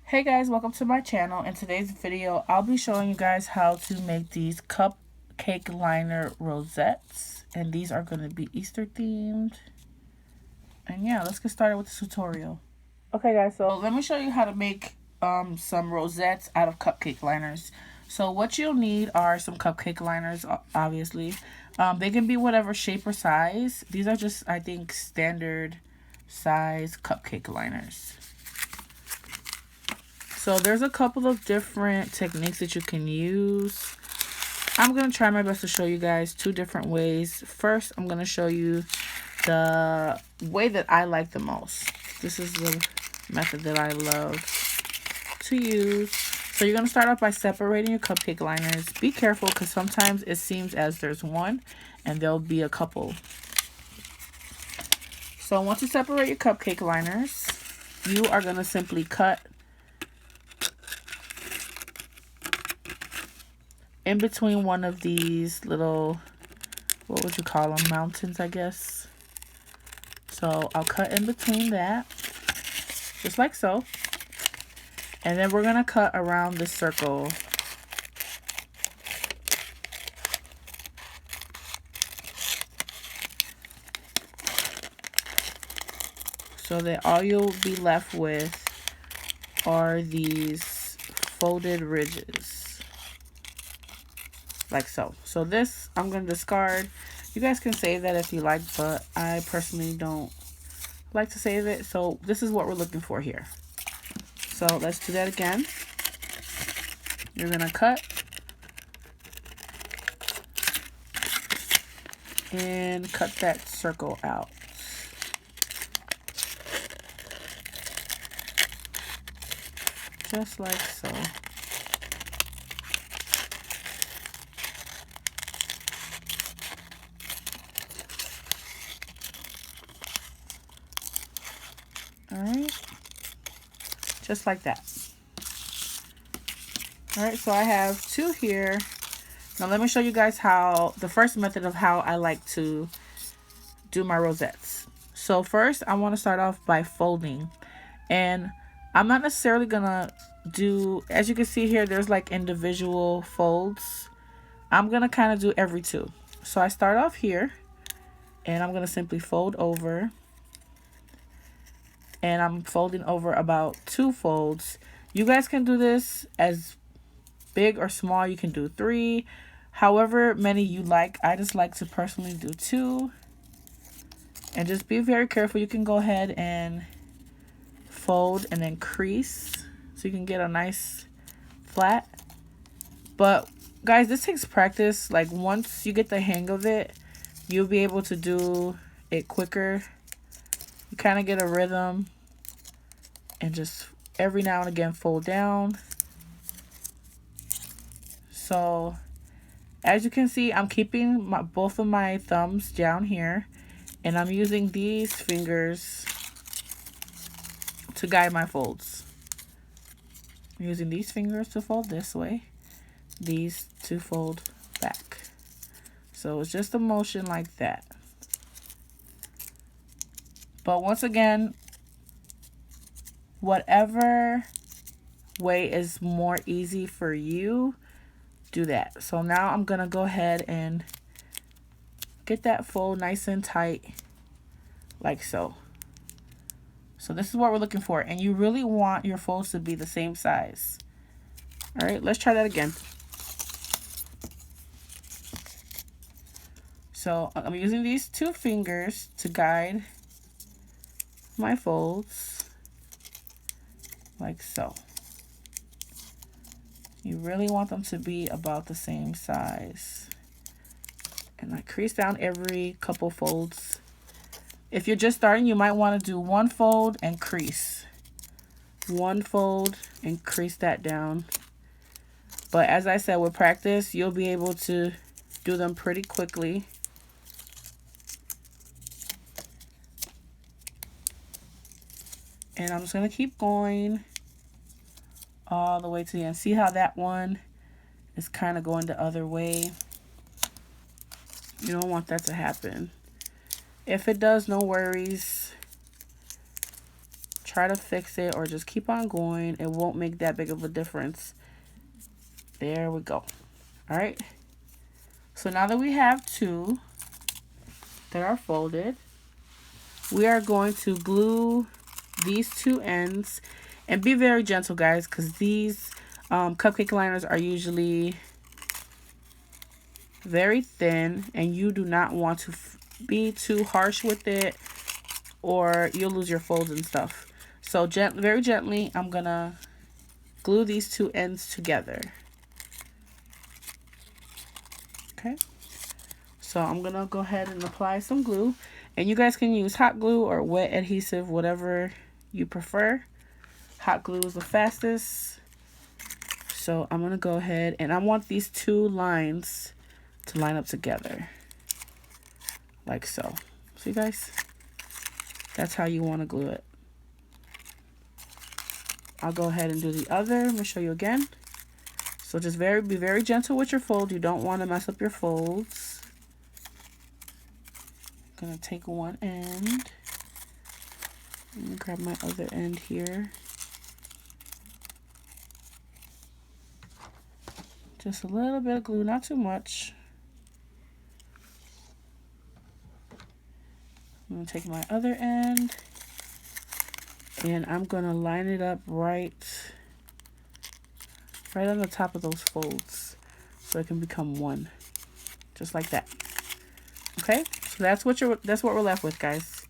Hey guys, welcome to my channel. In today's video, I'll be showing you guys how to make these cupcake liner rosettes. And these are going to be Easter themed. And yeah, let's get started with the tutorial. Okay guys, so let me show you how to make some rosettes out of cupcake liners. So what you'll need are some cupcake liners, obviously. They can be whatever shape or size. These are just, I think, standard size cupcake liners. So there's a couple of different techniques that you can use. I'm going to try my best to show you guys two different ways. First, I'm going to show you the way that I like the most. This is the method that I love to use. So you're going to start off by separating your cupcake liners. Be careful because sometimes it seems as there's one and there'll be a couple. So once you separate your cupcake liners, you are going to simply cut in between one of these little, what would you call them, mountains, I guess. So I'll cut in between that, just like so. And then we're gonna cut around this circle. So that all you'll be left with are these folded ridges. Like so. So this I'm going to discard. You guys can save that if you like, but I personally don't like to save it. So this is what we're looking for here. So let's do that again. You're going to cut and cut that circle out. Just like so. Alright, just like that. Alright, so I have two here. Now let me show you guys how, the first method of how I like to do my rosettes. So first, I want to start off by folding. And I'm not necessarily gonna do, as you can see here, there's like individual folds. I'm gonna kind of do every two. So I start off here, and I'm gonna simply fold over. And I'm folding over about 2 folds. You guys can do this as big or small. You can do 3, however many you like. I just like to personally do 2. And just be very careful. You can go ahead and fold and then crease so you can get a nice flat. But guys, this takes practice. Like once you get the hang of it, you'll be able to do it quicker. You kind of get a rhythm and just every now and again fold down. So as you can see, I'm keeping both of my thumbs down here, and I'm using these fingers to guide my folds. I'm using these fingers to fold this way, these to fold back. So it's just a motion like that. But once again, whatever way is more easy for you, do that. So now I'm going to go ahead and get that fold nice and tight, like so. So this is what we're looking for. And you really want your folds to be the same size. All right, let's try that again. So I'm using these 2 fingers to guide my folds, like so. You really want them to be about the same size. And I crease down every couple folds. If you're just starting, you might want to do 1 fold and crease. 1 fold and crease that down. But as I said, with practice, you'll be able to do them pretty quickly. And I'm just going to keep going all the way to the end. See how that one is kind of going the other way? You don't want that to happen. If it does, no worries. Try try to fix it or just keep on going, it won't make that big of a difference. There we go. All right. So now that we have 2 that are folded, we are going to glue these 2 ends, and be very gentle, guys, because these cupcake liners are usually very thin, and you do not want to be too harsh with it, or you'll lose your folds and stuff. So very gently, I'm gonna glue these 2 ends together. Okay, so I'm gonna go ahead and apply some glue, and you guys can use hot glue or wet adhesive, whatever you prefer. Hot glue is the fastest. So I'm gonna go ahead, and I want these 2 lines to line up together like so. See, guys, that's how you want to glue it. I'll go ahead and do the other. Let me show you again. So just be very gentle with your fold. You don't want to mess up your folds. I'm gonna take one end. Let me grab my other end here. Just a little bit of glue, not too much. I'm gonna take my other end, and I'm gonna line it up right on the top of those folds, so it can become one, just like that. Okay, so that's what we're left with, guys.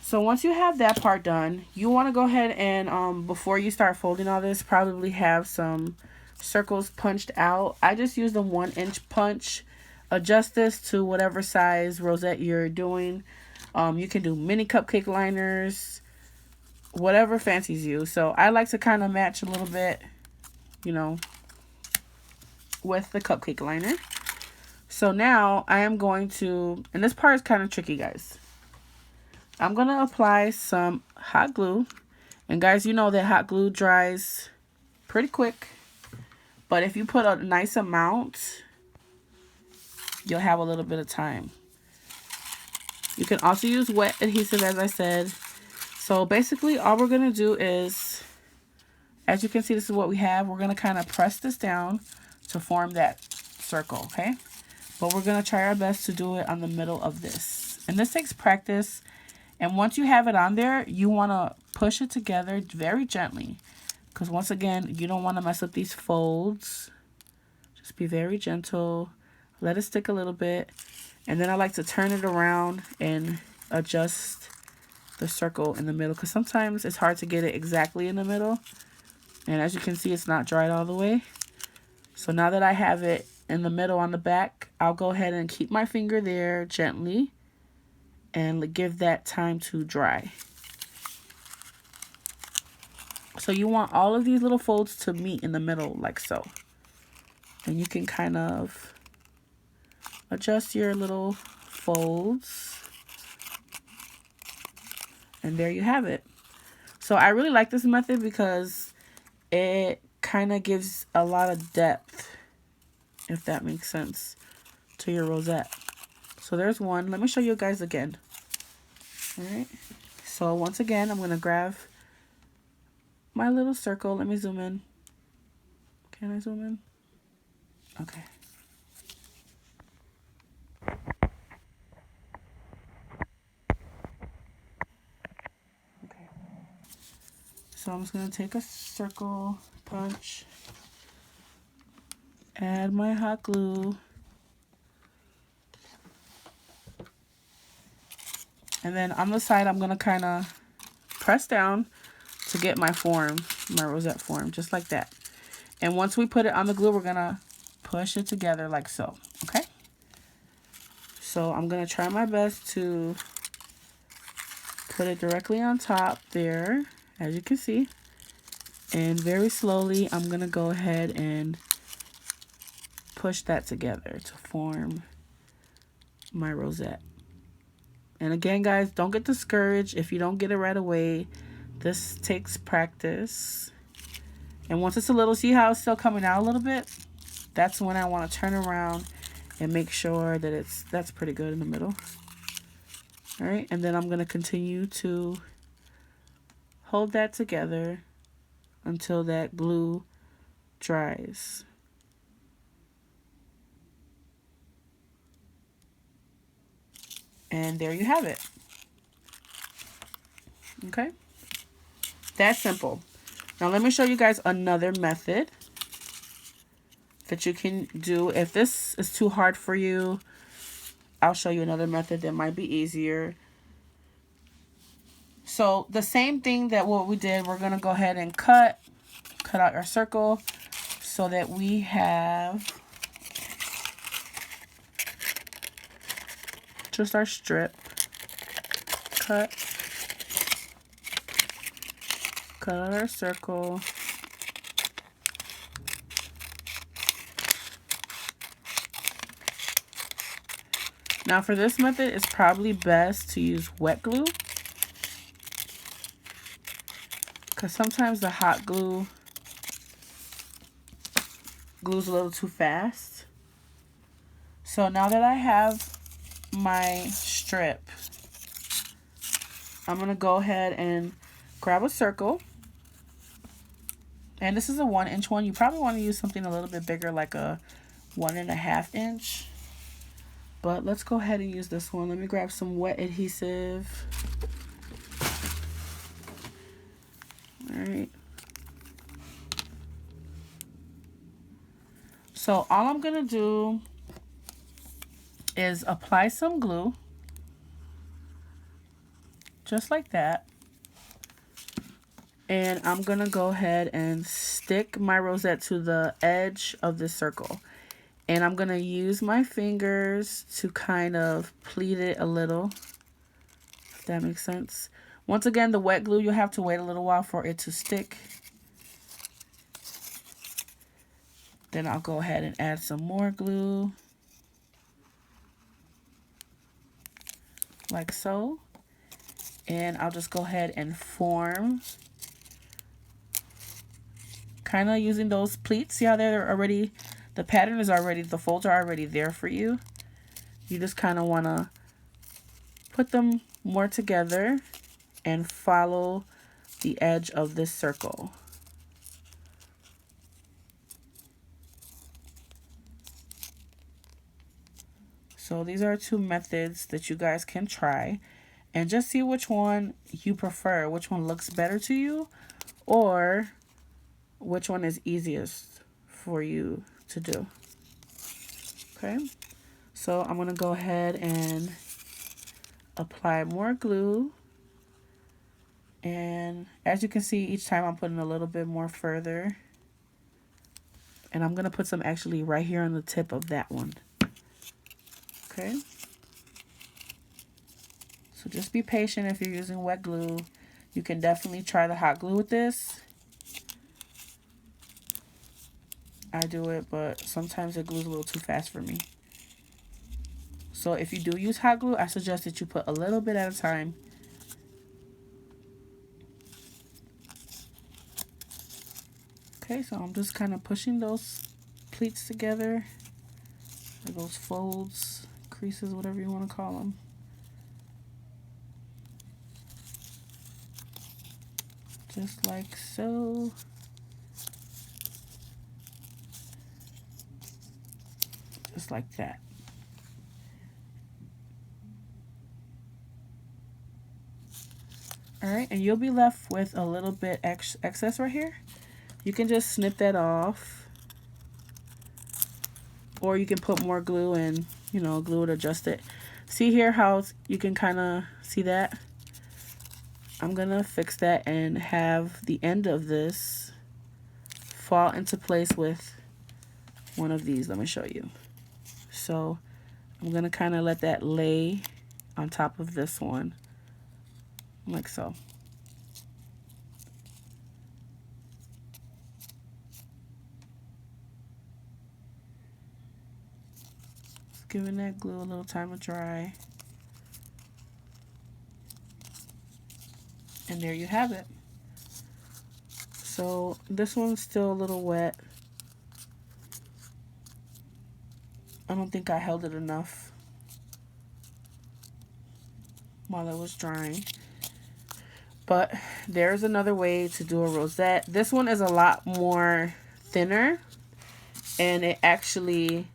So once you have that part done, you want to go ahead and before you start folding all this, probably have some circles punched out. I just used a 1-inch punch. Adjust this to whatever size rosette you're doing. You can do mini cupcake liners, whatever fancies you. So I like to kind of match a little bit, you know, with the cupcake liner. So now I am going to, and this part is kind of tricky, guys. I'm going to apply some hot glue. And guys, you know that hot glue dries pretty quick. But if you put a nice amount, you'll have a little bit of time. You can also use wet adhesive, as I said. So basically all we're going to do is, as you can see, this is what we have. We're going to kind of press this down to form that circle, okay? But we're going to try our best to do it on the middle of this. And this takes practice. And once you have it on there, you want to push it together very gently. Because once again, you don't want to mess up these folds. Just be very gentle. Let it stick a little bit. And then I like to turn it around and adjust the circle in the middle. Because sometimes it's hard to get it exactly in the middle. And as you can see, it's not dried all the way. So now that I have it in the middle on the back, I'll go ahead and keep my finger there gently. And give that time to dry. So you want all of these little folds to meet in the middle like so. And you can kind of adjust your little folds. And there you have it. So I really like this method because it kind of gives a lot of depth, if that makes sense, to your rosette. So there's one. Let me show you guys again. All right. So once again, I'm going to grab my little circle. Let me zoom in. Can I zoom in? Okay. Okay. So I'm just going to take a circle punch, add my hot glue, and then on the side, I'm going to kind of press down to get my form, my rosette form, just like that. And once we put it on the glue, we're going to push it together like so, okay? So I'm going to try my best to put it directly on top there, as you can see. And very slowly, I'm going to go ahead and push that together to form my rosette. And again, guys, don't get discouraged if you don't get it right away. This takes practice. And once it's a little, see how it's still coming out a little bit? That's when I want to turn around and make sure that that's pretty good in the middle. All right, and then I'm going to continue to hold that together until that glue dries. And there you have it. Okay, that's simple. Now let me show you guys another method that you can do. If this is too hard for you, I'll show you another method that might be easier. So the same thing that what we did, we're gonna go ahead and cut out our circle so that we have just our strip. Cut out our circle. Now for this method, it's probably best to use wet glue, because sometimes the hot glue glues a little too fast. So now that I have my strip, I'm gonna go ahead and grab a circle. And this is a 1-inch one. You probably want to use something a little bit bigger, like a 1.5 inch. But let's go ahead and use this one. Let me grab some wet adhesive. All right. So all I'm gonna do is apply some glue, just like that. And I'm gonna go ahead and stick my rosette to the edge of this circle. And I'm gonna use my fingers to kind of pleat it a little, if that makes sense. Once again, the wet glue, you'll have to wait a little while for it to stick. Then I'll go ahead and add some more glue, like so. And I'll just go ahead and form, kind of using those pleats. See how they're already, the pattern is already, the folds are already there for you. You just kind of want to put them more together and follow the edge of this circle. So these are 2 methods that you guys can try, and just see which one you prefer, which one looks better to you, or which one is easiest for you to do. Okay, so I'm gonna go ahead and apply more glue, and as you can see, each time I'm putting a little bit more further, and I'm gonna put some actually right here on the tip of that one. Okay, so just be patient if you're using wet glue. You can definitely try the hot glue with this. I do it, but sometimes it glues a little too fast for me. So if you do use hot glue, I suggest that you put a little bit at a time. Okay, so I'm just kind of pushing those pleats together, or those folds, creases, whatever you want to call them. Just like so. Just like that. All right, and you'll be left with a little bit excess right here. You can just snip that off, or you can put more glue and, you know, glue it, adjust it. See here how you can kind of see that? I'm gonna fix that and have the end of this fall into place with one of these. Let me show you. So I'm gonna kind of let that lay on top of this one, like so. Just giving that glue a little time to dry. And there you have it. So this one's still a little wet. I don't think I held it enough while it was drying. But there's another way to do a rosette. This one is a lot more thinner, and it actually,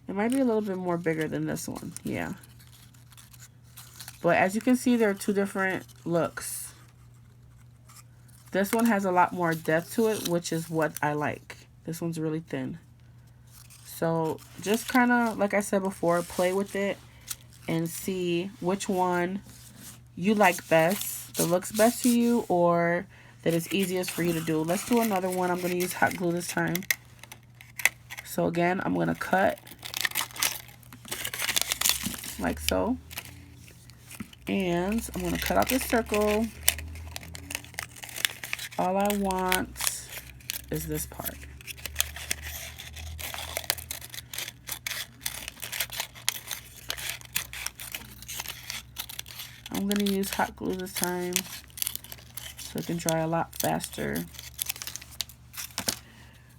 it might be a little bit more bigger than this one. Yeah. But as you can see, there are two different looks. This one has a lot more depth to it, which is what I like. This one's really thin. So just kind of, like I said before, play with it and see which one you like best, that looks best to you, or that is easiest for you to do. Let's do another one. I'm going to use hot glue this time. So again, I'm going to cut like so. And I'm going to cut out this circle. All I want is this part. I'm going to use hot glue this time so it can dry a lot faster.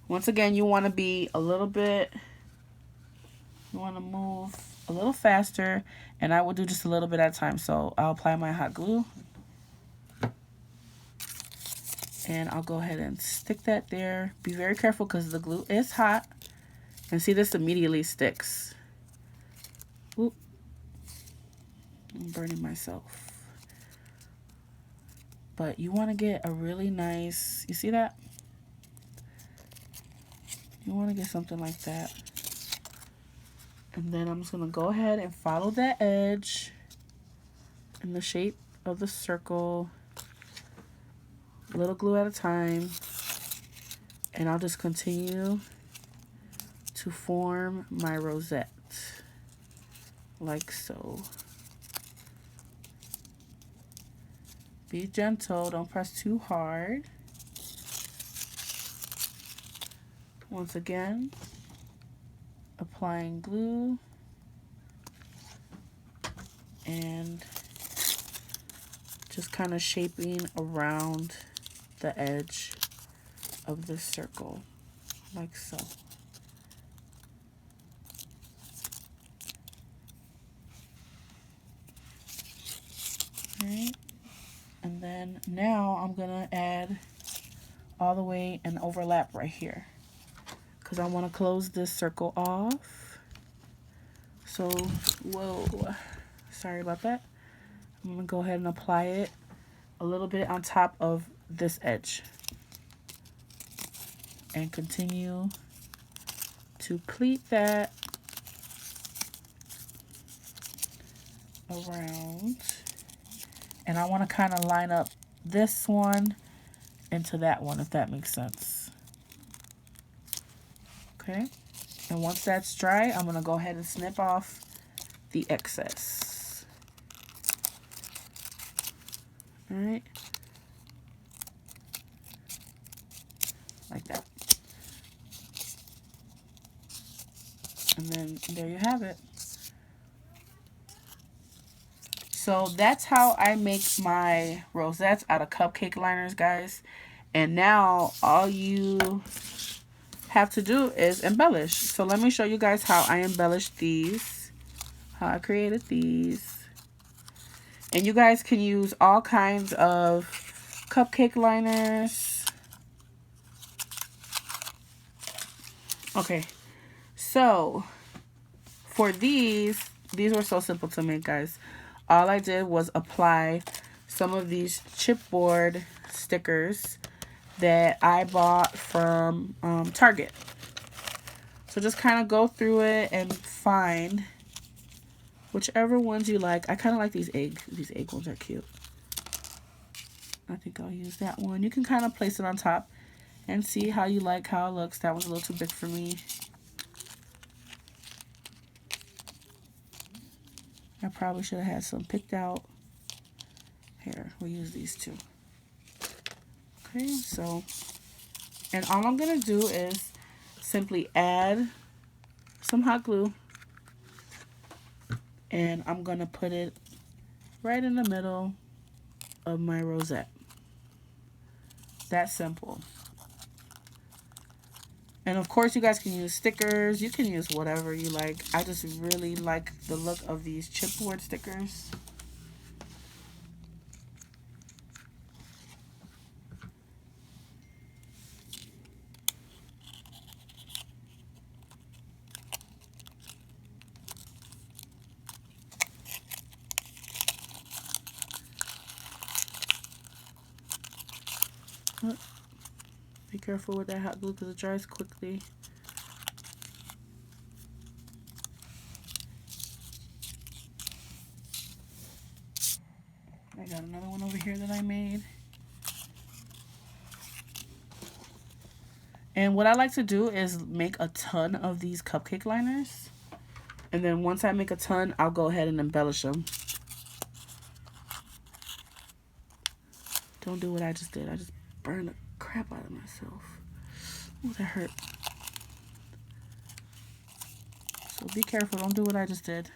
Once again, you want to be a little bit, you want to move a little faster, and I will do just a little bit at a time. So I'll apply my hot glue, and I'll go ahead and stick that there. Be very careful because the glue is hot, and see, this immediately sticks. Oop. I'm burning myself. But you want to get a really nice, you see that? You want to get something like that. And then I'm just going to go ahead and follow that edge in the shape of the circle. A little glue at a time. And I'll just continue to form my rosette. Like so. Be gentle, don't press too hard. Once again, applying glue and just kind of shaping around the edge of the circle, like so. Alright. And then now I'm going to add all the way an overlap right here, because I want to close this circle off. So, whoa, sorry about that. I'm going to go ahead and apply it a little bit on top of this edge. And continue to pleat that around. And I want to kind of line up this one into that one, if that makes sense. Okay. And once that's dry, I'm going to go ahead and snip off the excess. All right. Like that. And then there you have it. So that's how I make my rosettes out of cupcake liners, guys. And now all you have to do is embellish. So let me show you guys how I embellished these, how I created these. And you guys can use all kinds of cupcake liners. Okay, so for these were so simple to make, guys. All I did was apply some of these chipboard stickers that I bought from Target. So just kind of go through it and find whichever ones you like. I kind of like these egg ones are cute. I think I'll use that one. You can kind of place it on top and see how you like how it looks. That one's a little too big for me. I probably should have had some picked out. Here, we'll use these two. Okay, so, and all I'm going to do is simply add some hot glue. And I'm going to put it right in the middle of my rosette. That simple. And of course, you guys can use stickers. You can use whatever you like. I just really like the look of these chipboard stickers. Oh, be careful with that hot glue because it dries quickly. I got another one over here that I made. And what I like to do is make a ton of these cupcake liners. And then once I make a ton, I'll go ahead and embellish them. Don't do what I just did. I just burned the crap out of myself. Ooh, that hurt. So be careful. Don't do what I just did.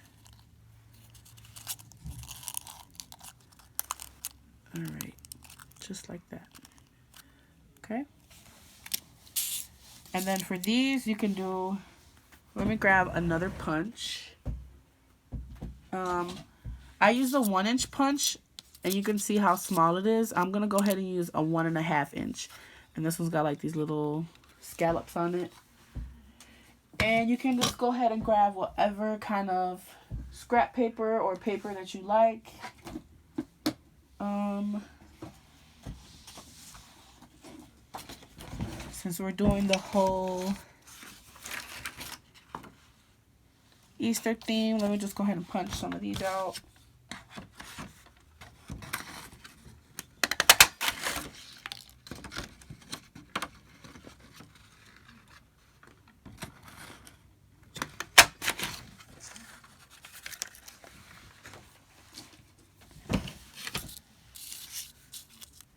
Alright. Just like that. Okay. And then for these, you can do... Let me grab another punch. I use a 1-inch punch, and you can see how small it is. I'm going to go ahead and use a 1.5 inch. And this one's got like these little scallops on it. And you can just go ahead and grab whatever kind of scrap paper or paper that you like. Since we're doing the whole Easter theme, let me just go ahead and punch some of these out.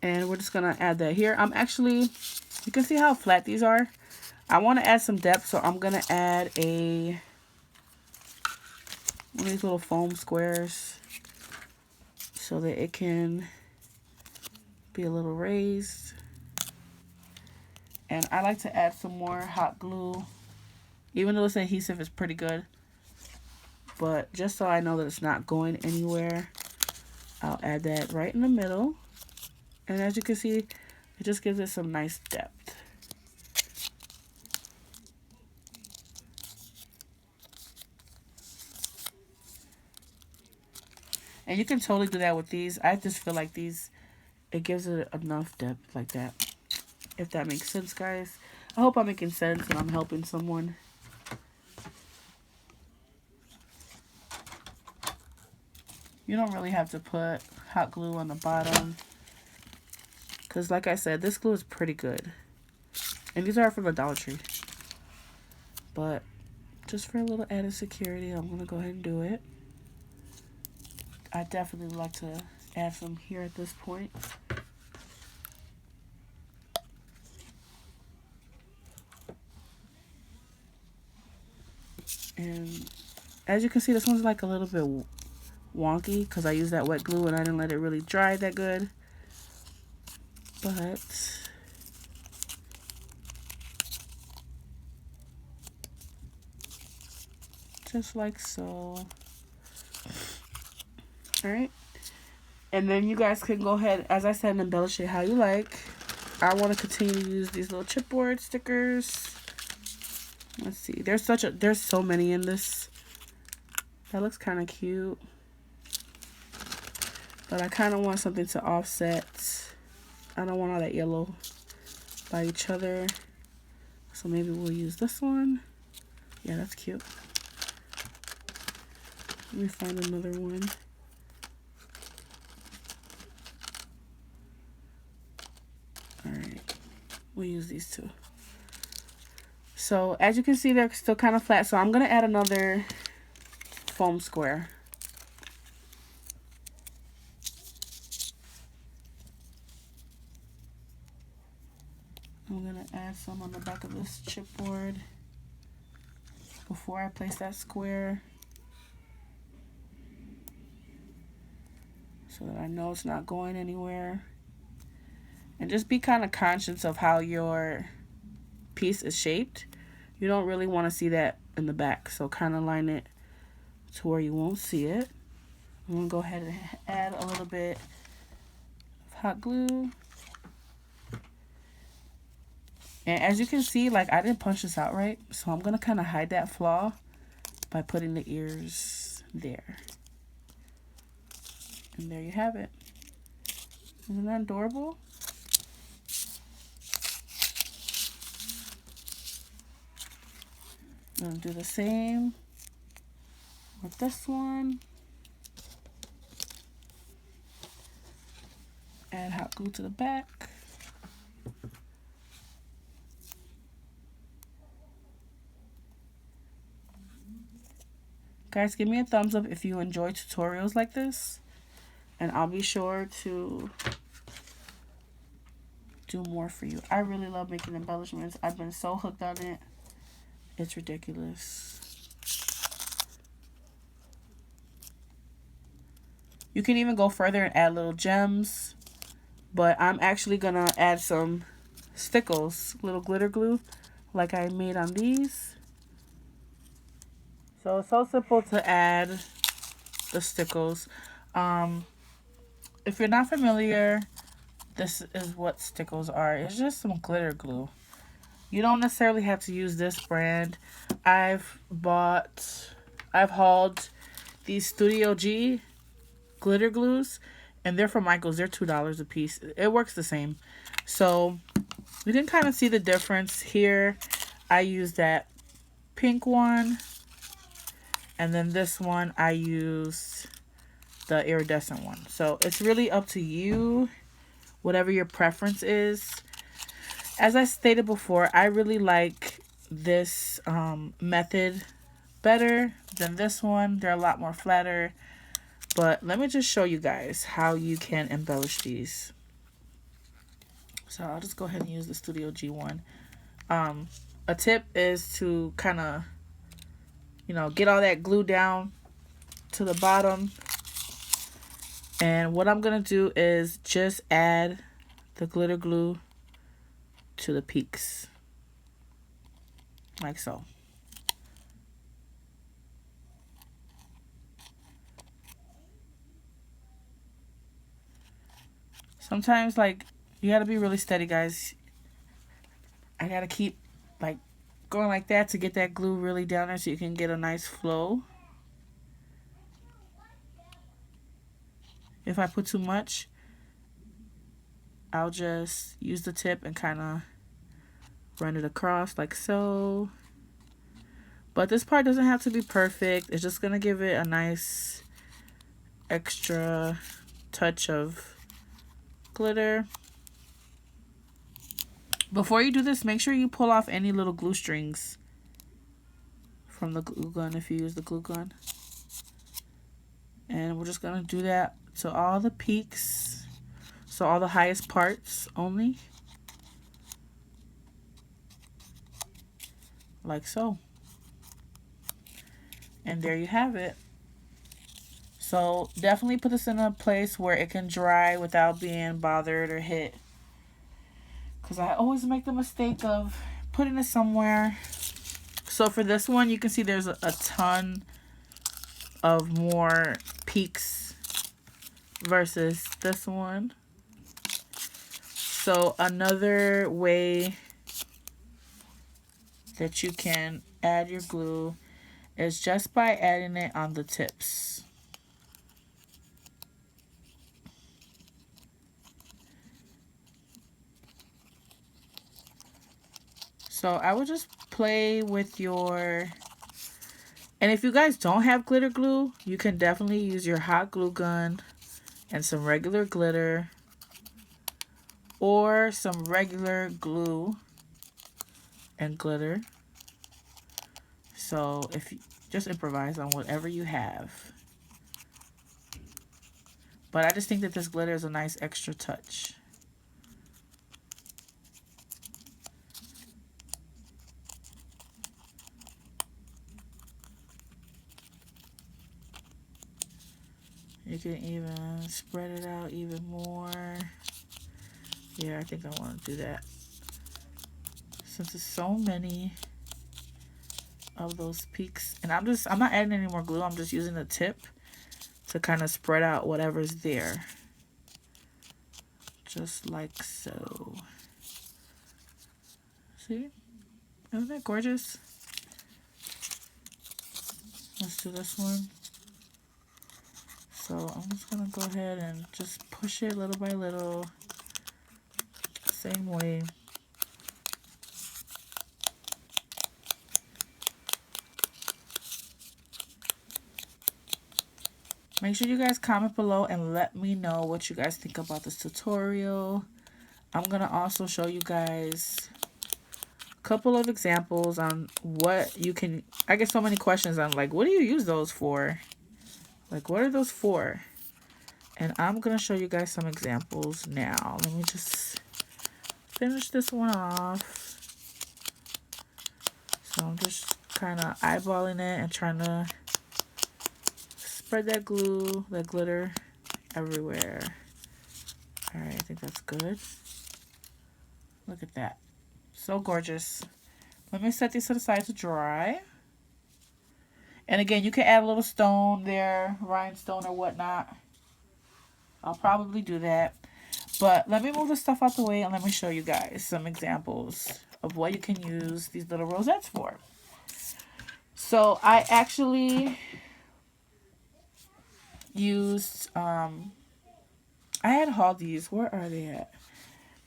And we're just gonna add that here. You can see how flat these are. I want to add some depth, so I'm gonna add one of these little foam squares so that it can be a little raised. And I like to add some more hot glue, even though this adhesive is pretty good. But just so I know that it's not going anywhere, I'll add that right in the middle. And as you can see, it just gives it some nice depth. And you can totally do that with these. I just feel like these, it gives it enough depth like that. If that makes sense, guys. I hope I'm making sense and I'm helping someone. You don't really have to put hot glue on the bottom. Because like I said, this glue is pretty good. And these are from the Dollar Tree. But just for a little added security, I'm going to go ahead and do it. I definitely would like to add some here at this point. And as you can see, this one's like a little bit wonky because I used that wet glue and I didn't let it really dry that good. But just like so. Alright. And then you guys can go ahead, as I said, and embellish it how you like. I want to continue to use these little chipboard stickers. Let's see. There's so many in this. That looks kind of cute. But I kind of want something to offset. I don't want all that yellow by each other. So maybe we'll use this one. Yeah, that's cute. Let me find another one. Alright. We'll use these two. So as you can see, they're still kind of flat. So I'm going to add another foam square. I'm going to add some on the back of this chipboard before I place that square, so that I know it's not going anywhere. And just be kind of conscious of how your piece is shaped. You don't really want to see that in the back, so kind of line it to where you won't see it. I'm going to go ahead and add a little bit of hot glue. And as you can see, like, I didn't punch this out right, so I'm going to kind of hide that flaw by putting the ears there. And there you have it. Isn't that adorable? gonna do the same with this one. Add hot glue to the back. Guys, give me a thumbs up if you enjoy tutorials like this, and I'll be sure to do more for you. I really love making embellishments. I've been so hooked on it. It's ridiculous. You can even go further and add little gems, but I'm actually gonna add some stickles, little glitter glue, like I made on these. So it's so simple to add the stickles. If you're not familiar, this is what stickles are. It's just some glitter glue. You don't necessarily have to use this brand. I've hauled these Studio G glitter glues, and they're from Michaels. They're $2 a piece. It works the same. So you can kind of see the difference here. I use that pink one, and then this one I use the iridescent one. So it's really up to you, whatever your preference is. As I stated before, I really like this method better than this one. They're a lot more flatter. But let me just show you guys how you can embellish these. So I'll just go ahead and use the Studio G one. A tip is to kind of, get all that glue down to the bottom. And what I'm going to do is just add the glitter glue to the peaks. Like so. Sometimes, you gotta be really steady, guys. I gotta keep, going like that to get that glue really down there so you can get a nice flow. If I put too much, I'll just use the tip and kind of run it across like so. But this part doesn't have to be perfect. It's just gonna give it a nice extra touch of glitter. Before you do this, make sure you pull off any little glue strings from the glue gun if you use the glue gun. And we're just gonna do that to all the peaks, so all the highest parts only, like so. And there you have it. So definitely put this in a place where it can dry without being bothered or hit. Because I always make the mistake of putting it somewhere. So for this one, you can see there's a ton of more peaks versus this one. So another way that you can add your glue is just by adding it on the tips. So I would just play with your, and if you guys don't have glitter glue, you can definitely use your hot glue gun and some regular glitter, or some regular glue and glitter. So if you just improvise on whatever you have. But I just think that this glitter is a nice extra touch. You can even spread it out even more. Yeah, I think I want to do that. Since there's so many of those peaks. And I'm not adding any more glue. I'm just using the tip to kind of spread out whatever's there. Just like so. See? Isn't that gorgeous? Let's do this one. So I'm just going to go ahead and just push it little by little. Same way. Make sure you guys comment below and let me know what you guys think about this tutorial. I'm going to also show you guys a couple of examples on what you can... I get so many questions on, like, what do you use those for? Like, what are those for? And I'm going to show you guys some examples now. Let me just finish this one off. So I'm just kind of eyeballing it and trying to spread that glue, that glitter everywhere. All right, I think that's good. Look at that. So gorgeous. Let me set these to the side to dry. And again, you can add a little stone there, rhinestone or whatnot. I'll probably do that. But let me move this stuff out the way and let me show you guys some examples of what you can use these little rosettes for. So I actually used, I had hauled these. Where are they at?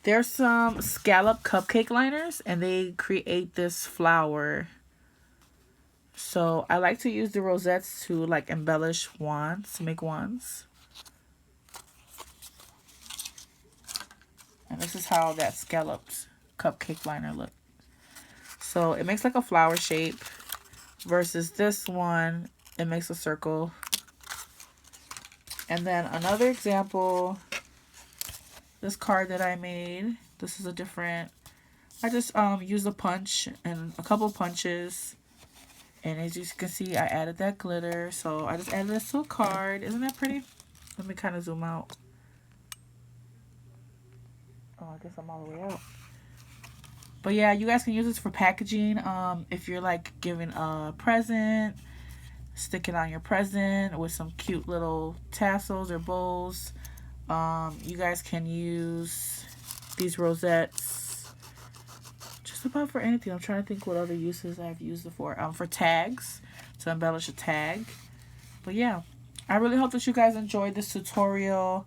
There's some scallop cupcake liners and they create this flower. So I like to use the rosettes to like embellish wands, make wands. And this is how that scalloped cupcake liner looks. So it makes like a flower shape versus this one, it makes a circle. And then another example, this card that I made, this is a different, I just used a punch and a couple punches. And as you can see, I added that glitter. So I just added this to a card. Isn't that pretty? Let me kind of zoom out. Oh, I guess I'm all the way out. But yeah, you guys can use this for packaging. If you're like giving a present, stick it on your present with some cute little tassels or bows. You guys can use these rosettes just about for anything. I'm trying to think what other uses I've used it for tags, to embellish a tag. But yeah, I really hope that you guys enjoyed this tutorial.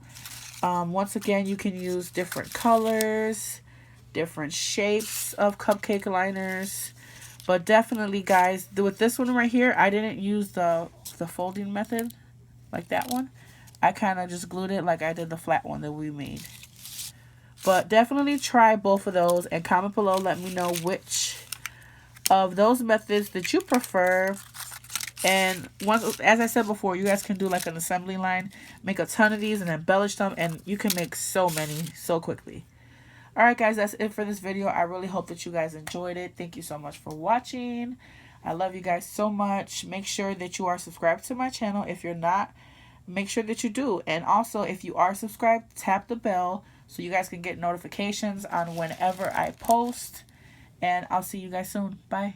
Once again, you can use different colors, different shapes of cupcake liners. But definitely, guys, with this one right here, I didn't use the folding method like that one. I kind of just glued it like I did the flat one that we made. But definitely try both of those and comment below. Let me know which of those methods that you prefer. And once, as I said before, you guys can do like an assembly line, make a ton of these and embellish them, and you can make so many so quickly. All right, guys, that's it for this video. I really hope that you guys enjoyed it. Thank you so much for watching. I love you guys so much. Make sure that you are subscribed to my channel. If you're not, make sure that you do. And also, if you are subscribed, tap the bell so you guys can get notifications on whenever I post. And I'll see you guys soon. Bye.